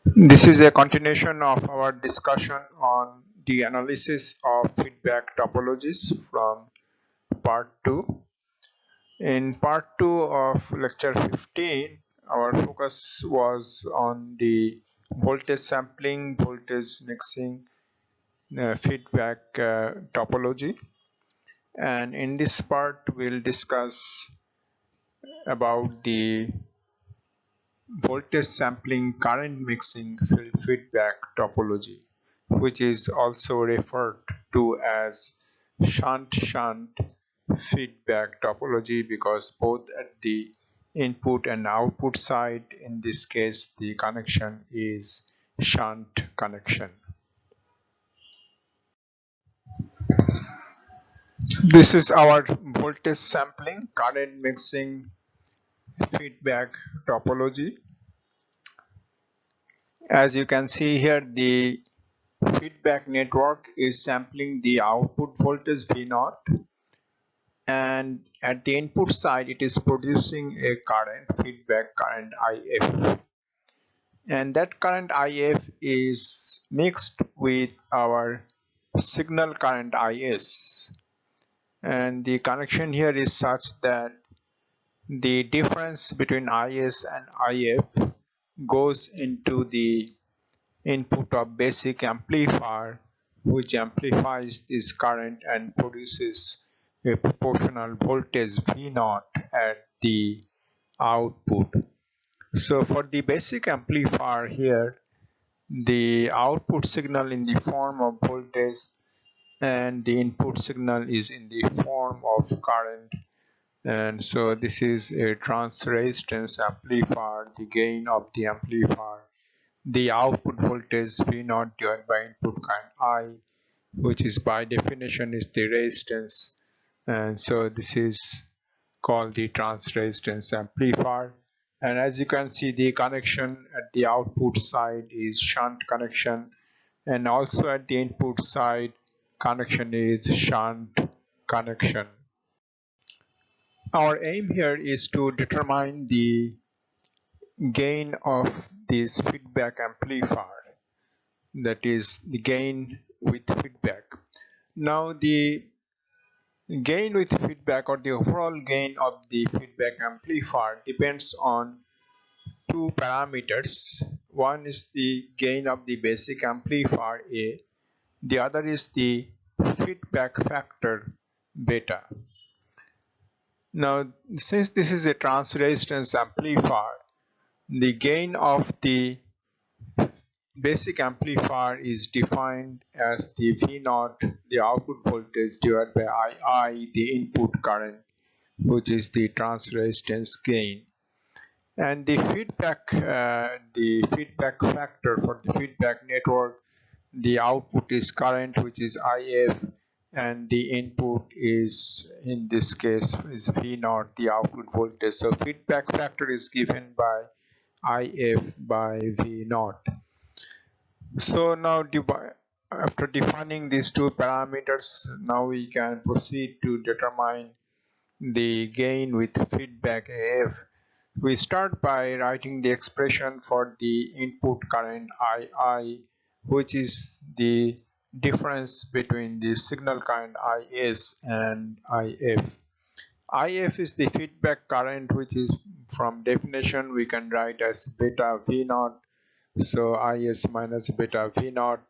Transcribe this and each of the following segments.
This is a continuation of our discussion on the analysis of feedback topologies from part 2. In part 2 of lecture 15, our focus was on the voltage sampling, voltage mixing feedback topology. And in this part, we'll discuss about the voltage sampling current mixing feedback topology, which is also referred to as shunt-shunt feedback topology because both at the input and output side, in this case the connection is shunt connection. This is our voltage sampling current mixing feedback topology. As you can see here, the feedback network is sampling the output voltage V0, and at the input side it is producing a current, feedback current IF, and that current IF is mixed with our signal current IS, and the connection here is such that the difference between IS and IF goes into the input of basic amplifier, which amplifies this current and produces a proportional voltage V0 at the output. So for the basic amplifier here, the output signal in the form of voltage and the input signal is in the form of current, and so this is a trans resistance amplifier. The gain of the amplifier, the output voltage V0 divided by input current I, which is by definition is the resistance, and so this is called the trans resistance amplifier. And as you can see, the connection at the output side is shunt connection, and also at the input side connection is shunt connection. Our aim here is to determine the gain of this feedback amplifier, that is the gain with feedback. Now the gain with feedback, or the overall gain of the feedback amplifier, depends on two parameters. One is the gain of the basic amplifier A, the other is the feedback factor beta. Now since this is a trans resistance amplifier, the gain of the basic amplifier is defined as the V0, the output voltage, divided by II, the input current, which is the trans resistance gain. And the feedback factor for the feedback network, the output is current, which is IF, and the input is, in this case, is V0, the output voltage. So feedback factor is given by IF by V0. So now after defining these two parameters, now we can proceed to determine the gain with feedback AF. We start by writing the expression for the input current II, which is the difference between the signal current IS and IF. IF is the feedback current, which is, from definition, we can write as beta V0. So IS minus beta V0.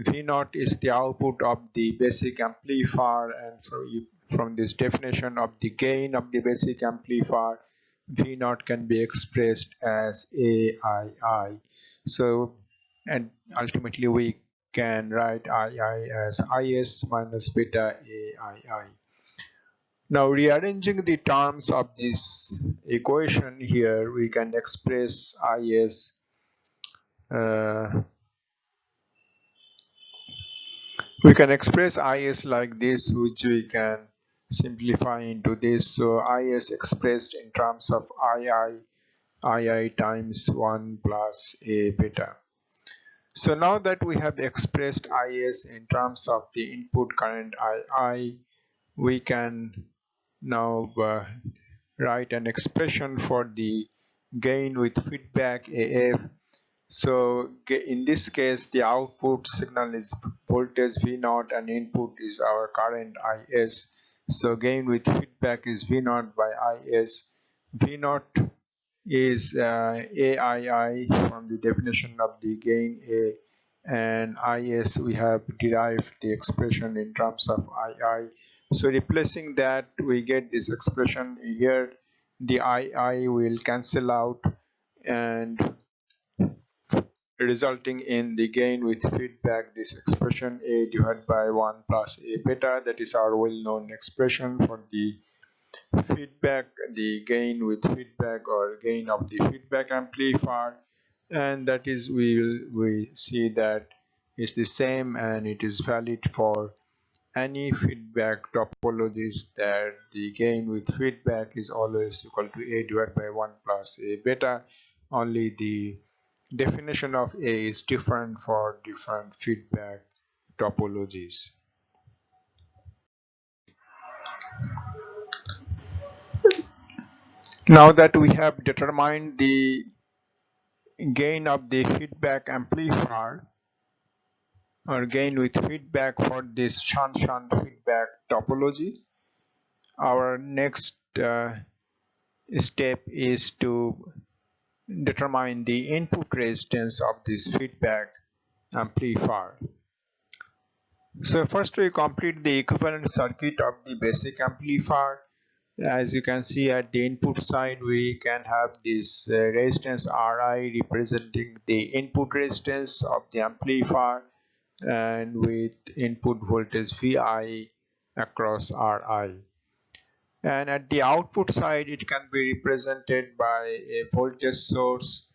V0 is the output of the basic amplifier, and from this definition of the gain of the basic amplifier, V0 can be expressed as AII. So, and ultimately we can write II as IS minus beta AII. Now rearranging the terms of this equation here, we can express IS we can express IS like this, which we can simplify into this. So IS expressed in terms of II times 1 plus A beta. So now that we have expressed IS in terms of the input current II, we can now write an expression for the gain with feedback AF. So in this case, the output signal is voltage V0 and input is our current Is. So gain with feedback is V0 by Is. V0 is AII from the definition of the gain A, and Is we have derived the expression in terms of II. So replacing that, we get this expression here. The II will cancel out, and resulting in the gain with feedback, this expression A divided by 1 plus A beta. That is our well-known expression for the feedback, the gain with feedback or gain of the feedback amplifier. And that is, we see that it's the same and it is valid for any feedback topologies, that the gain with feedback is always equal to A divided by 1 plus A beta. Only the definition of A is different for different feedback topologies. Now that we have determined the gain of the feedback amplifier or gain with feedback for this shunt feedback topology, our next step is to determine the input resistance of this feedback amplifier. So first we complete the equivalent circuit of the basic amplifier. As you can see, at the input side we can have this resistance Ri representing the input resistance of the amplifier, and with input voltage Vi across Ri. And at the output side it can be represented by a voltage source.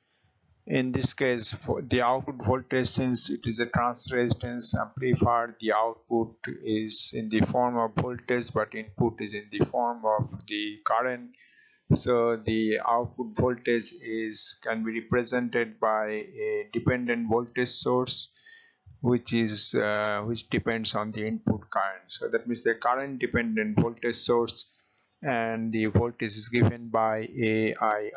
In this case, for the output voltage, since it is a trans resistance amplifier, the output is in the form of voltage but input is in the form of the current. So the output voltage can be represented by a dependent voltage source, which depends on the input current. So that means the current dependent voltage source, and the voltage is given by AII,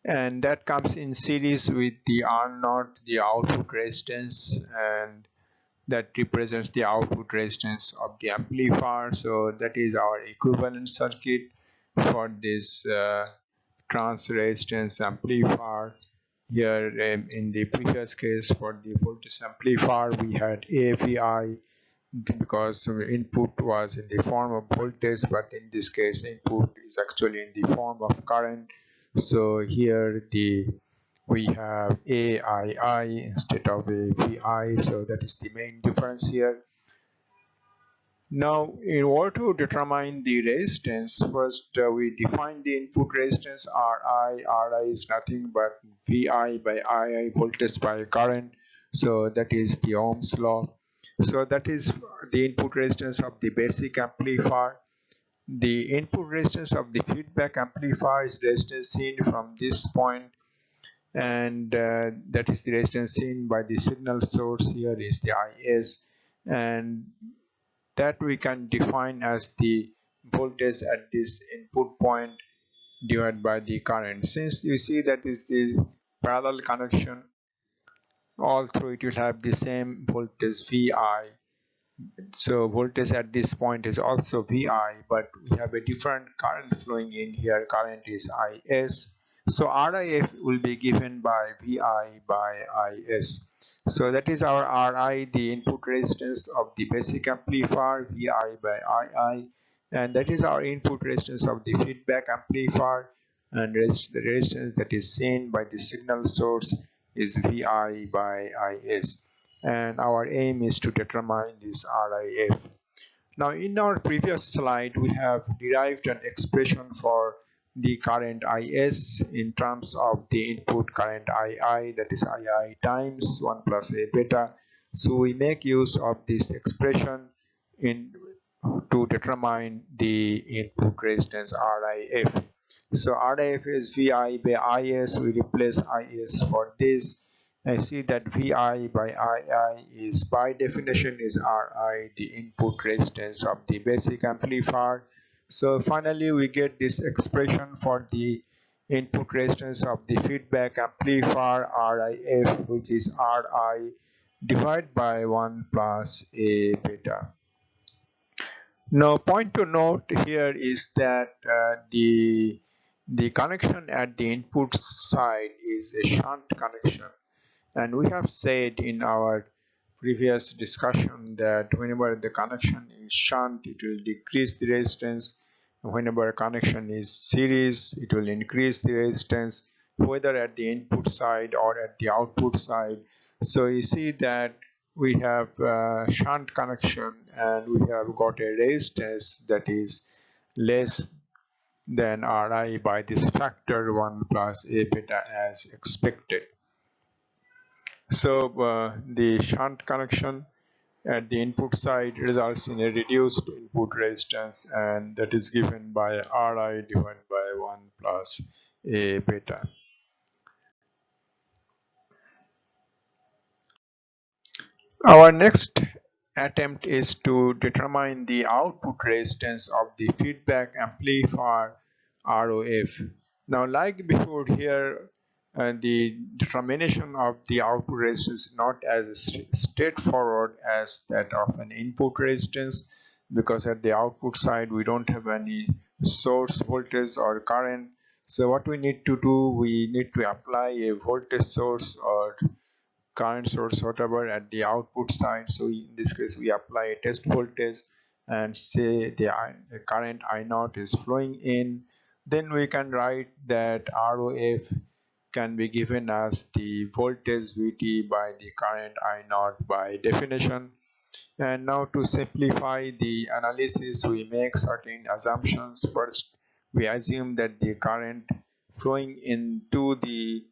and that comes in series with the R0, the output resistance, and that represents the output resistance of the amplifier. So that is our equivalent circuit for this trans resistance amplifier. Here in the previous case for the voltage amplifier we had AVI, because input was in the form of voltage, but in this case input is actually in the form of current. So here we have AII instead of AVI, so that is the main difference here. Now, in order to determine the resistance, first we define the input resistance Ri. Ri is nothing but Vi by Ii, voltage by current. So that is the Ohm's law. So that is the input resistance of the basic amplifier. The input resistance of the feedback amplifier is resistance seen from this point, and that is the resistance seen by the signal source. Here is the Is, and that we can define as the voltage at this input point divided by the current. Since you see that is the parallel connection, all through it will have the same voltage Vi. So voltage at this point is also Vi, but we have a different current flowing in here. Current is Is. So RIF will be given by Vi by Is. So that is our Ri, the input resistance of the basic amplifier, Vi by Ii, and that is our input resistance of the feedback amplifier, and the resistance that is seen by the signal source is Vi by Is. And our aim is to determine this RIF. Now in our previous slide we have derived an expression for the current Is in terms of the input current Ii, that is Ii times 1 plus A beta. So we make use of this expression to determine the input resistance RIF. So RIF is Vi by Is. We replace Is for this. I see that Vi by Ii is by definition is Ri, the input resistance of the basic amplifier. So finally we get this expression for the input resistance of the feedback amplifier RIF, which is Ri divided by 1 plus A beta. Now, point to note here is that the connection at the input side is a shunt connection, and we have said in our previous discussion that whenever the connection is shunt, it will decrease the resistance. Whenever a connection is series, it will increase the resistance, whether at the input side or at the output side. So you see that we have a shunt connection and we have got a resistance that is less than Ri by this factor 1 plus A beta as expected. So the shunt connection at the input side results in a reduced input resistance, and that is given by Ri divided by 1 plus A beta. Our next attempt is to determine the output resistance of the feedback amplifier ROF. Now, like before here, the determination of the output resistance is not as straightforward as that of an input resistance, because at the output side we don't have any source voltage or current. So what we need to do, we need to apply a voltage source or current source whatever at the output side. So in this case we apply a test voltage and say the current I0 is flowing in. Then we can write that ROF can be given as the voltage Vt by the current I0 by definition. And now to simplify the analysis, we make certain assumptions. First, we assume that the current flowing into the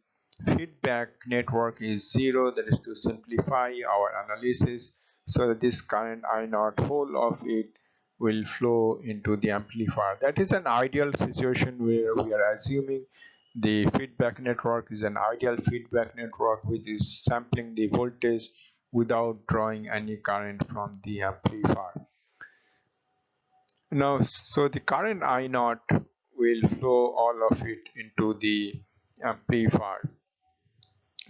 feedback network is zero. That is to simplify our analysis, so that this current I0 whole of it will flow into the amplifier. That is an ideal situation where we are assuming the feedback network is an ideal feedback network which is sampling the voltage without drawing any current from the amplifier. Now, so the current I0 will flow all of it into the amplifier.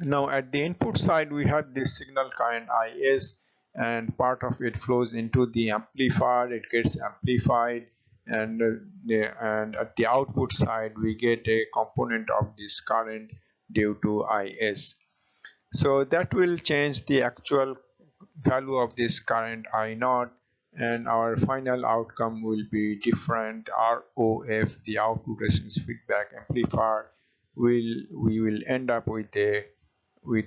Now at the input side we have this signal current Is, and part of it flows into the amplifier, it gets amplified, and at the output side we get a component of this current due to Is. So that will change the actual value of this current I0, and our final outcome will be different. ROF, the output resistance feedback amplifier, we will end up with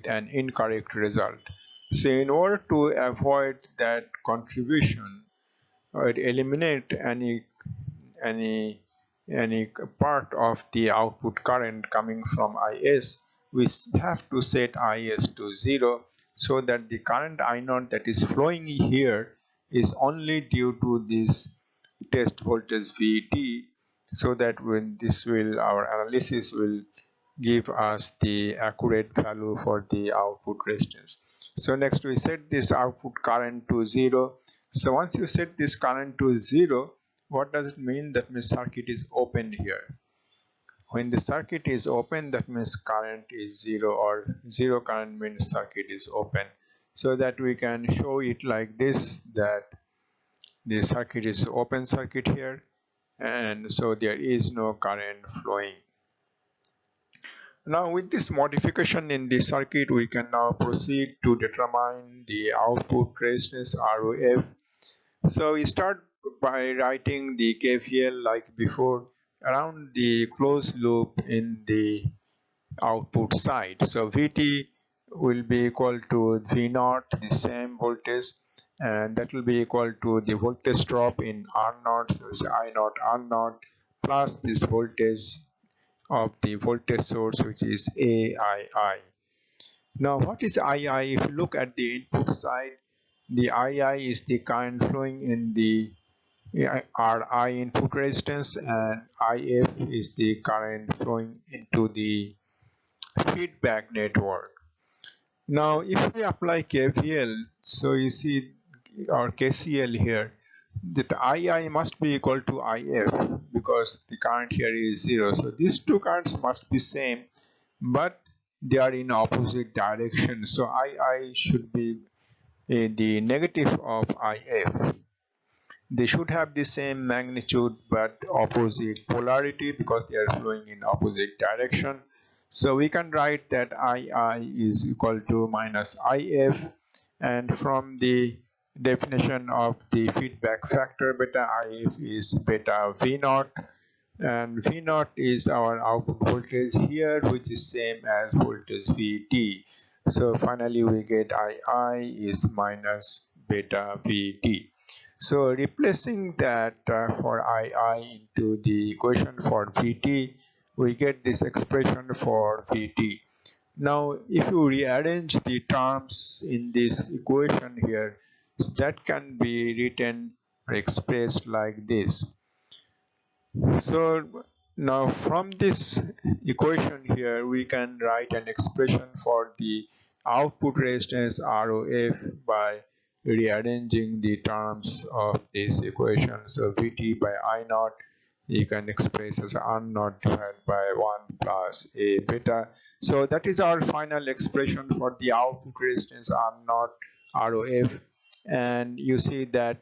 an incorrect result. So in order to avoid that contribution or eliminate any part of the output current coming from Is, we have to set Is to 0, so that the current I0 that is flowing here is only due to this test voltage Vt, so that when this will, our analysis will give us the accurate value for the output resistance. So next we set this output current to 0. So once you set this current to 0, what does it mean? That means circuit is open here. When the circuit is open, that means current is 0, or 0 current means circuit is open. So that we can show it like this, that the circuit is open circuit here, and so there is no current flowing. Now with this modification in the circuit, we can now proceed to determine the output resistance ROF. So we start by writing the KVL like before around the closed loop in the output side. So Vt will be equal to V0, the same voltage, and that will be equal to the voltage drop in R0, so it's I0 R0, plus this voltage of the voltage source, which is AII. Now what is II? If you look at the input side, the II is the current flowing in the Ri input resistance, and IF is the current flowing into the feedback network. Now if we apply KVL, so you see, or KCL here, that II must be equal to IF, because the current here is 0. So these two currents must be same, but they are in opposite direction. So II should be the negative of IF. They should have the same magnitude but opposite polarity because they are flowing in opposite direction. So we can write that II is equal to minus IF, and from the definition of the feedback factor, beta IF is beta V naught, and V naught is our output voltage here, which is same as voltage VT. So finally we get II is minus beta VT. So replacing that for II into the equation for Vt, we get this expression for Vt. Now if you rearrange the terms in this equation here, that can be written or expressed like this. So now from this equation here, we can write an expression for the output resistance ROF by rearranging the terms of this equation. So Vt by I naught you can express as R naught divided by 1 plus A beta. So that is our final expression for the output resistance R naught ROF, and you see that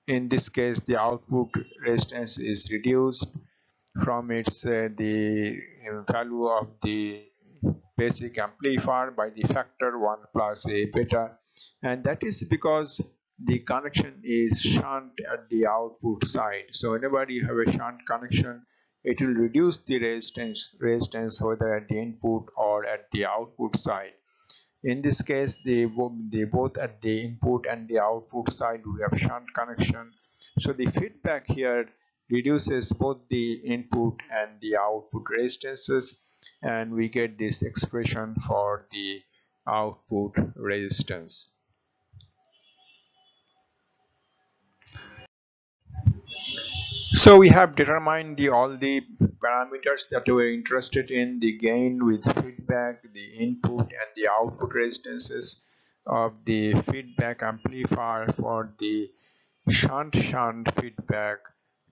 in this case the output resistance is reduced from its the value of the basic amplifier by the factor 1 plus A beta, and that is because the connection is shunt at the output side. So whenever you have a shunt connection, it will reduce the resistance whether at the input or at the output side. In this case, they both at the input and the output side we have shunt connection. So the feedback here reduces both the input and the output resistances, and we get this expression for the output resistance. So we have determined all the parameters that we were interested in: the gain with feedback, the input and the output resistances of the feedback amplifier for the shunt feedback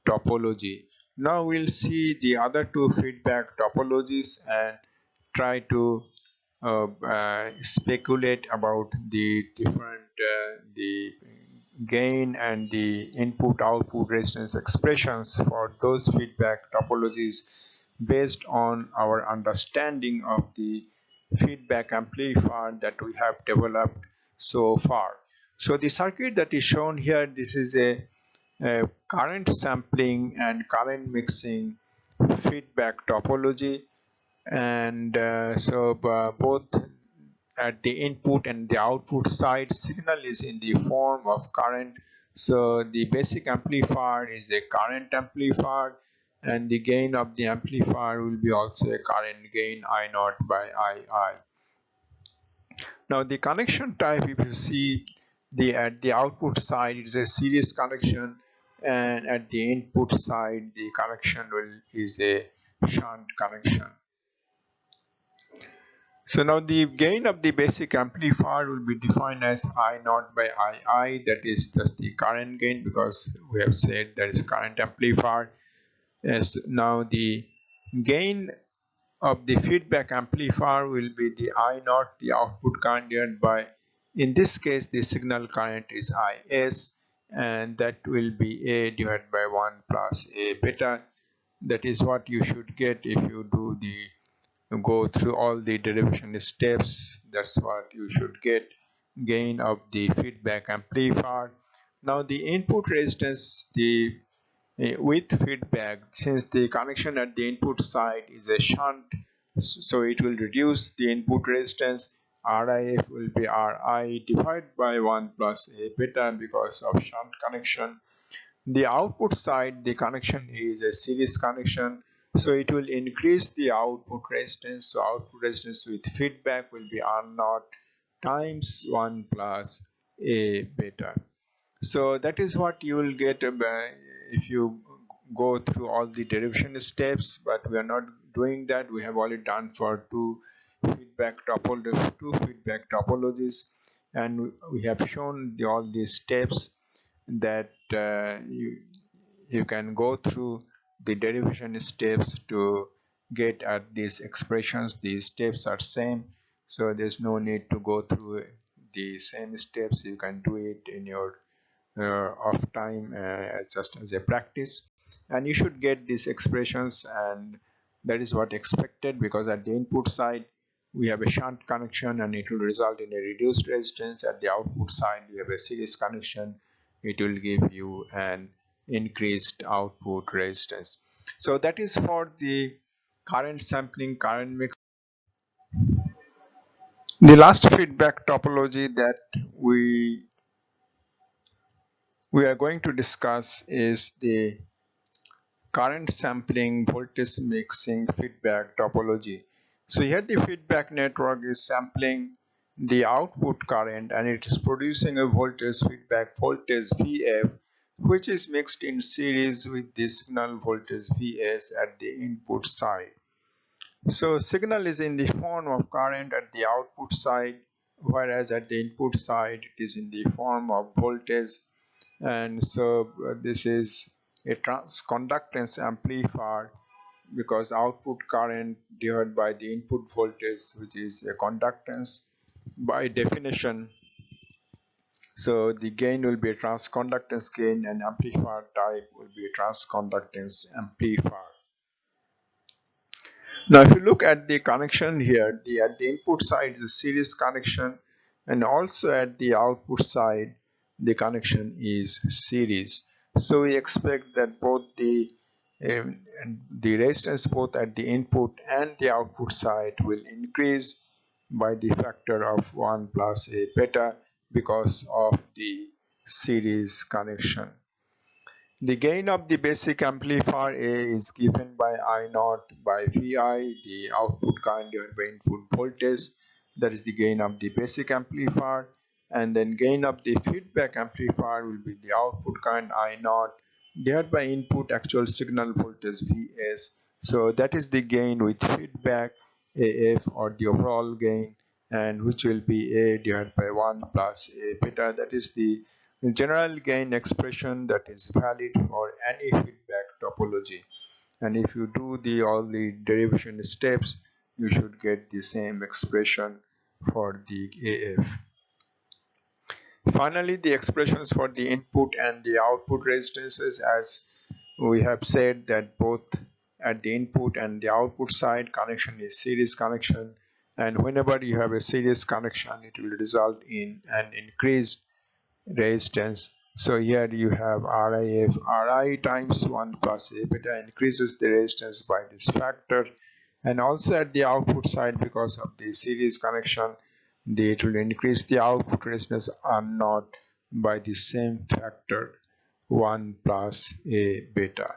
topology. Now we'll see the other two feedback topologies and try to speculate about the different the gain and the input output resistance expressions for those feedback topologies based on our understanding of the feedback amplifier that we have developed so far. So the circuit that is shown here, this is a current sampling and current mixing feedback topology, and both at the input and the output side signal is in the form of current. So the basic amplifier is a current amplifier, and the gain of the amplifier will be also a current gain I naught by II. Now the connection type, if you see at the output side, it is a series connection, and at the input side the connection is a shunt connection. So now the gain of the basic amplifier will be defined as I naught by II, that is just the current gain because we have said that is current amplifier. Yes, now the gain of the feedback amplifier will be the I naught, the output current divided by, in this case the signal current is Is, and that will be A divided by 1 plus A beta. That is what you should get if you go through all the derivation steps. That's what you should get, gain of the feedback amplifier. Now the input resistance, the with feedback, since the connection at the input side is a shunt, so it will reduce the input resistance. RIF will be Ri divided by 1 plus A beta because of shunt connection. The output side, the connection is a series connection, so it will increase the output resistance. So output resistance with feedback will be R naught times 1 plus A beta. So that is what you will get if you go through all the derivation steps, but we are not doing that. We have already done for two feedback topologies, and we have shown all these steps that you can go through the derivation steps to get at these expressions. These steps are same, so there's no need to go through the same steps. You can do it in your off time just as a practice, and you should get these expressions, and that is what expected, because at the input side we have a shunt connection and it will result in a reduced resistance. At the output side we have a series connection, it will give you an increased output resistance. So that is for the current sampling, current mix. The last feedback topology that we are going to discuss is the current sampling voltage mixing feedback topology. So here the feedback network is sampling the output current and it is producing a voltage feedback voltage VF, which is mixed in series with the signal voltage Vs at the input side. So signal is in the form of current at the output side, whereas at the input side it is in the form of voltage. And so this is a transconductance amplifier, because output current divided by the input voltage, which is a conductance by definition. So the gain will be a transconductance gain, and amplifier type will be a transconductance amplifier. Now if you look at the connection here, at the input side is a series connection, and also at the output side the connection is series. So we expect that both the resistance both at the input and the output side will increase by the factor of 1 plus a beta because of the series connection. The gain of the basic amplifier A is given by I0 by Vi, the output current divided by input voltage. That is the gain of the basic amplifier. And then gain of the feedback amplifier will be the output current I0 divided by input actual signal voltage Vs. So that is the gain with feedback AF, or the overall gain, and which will be A divided by 1 plus A beta. That is the general gain expression that is valid for any feedback topology. And if you do all the derivation steps, you should get the same expression for the AF. Finally, the expressions for the input and the output resistances, as we have said that both at the input and the output side connection is series connection, and whenever you have a series connection it will result in an increased resistance. So here you have RIF, Ri times 1 plus A beta increases the resistance by this factor, and also at the output side because of the series connection it will increase the output resistance R0 by the same factor 1 plus A beta.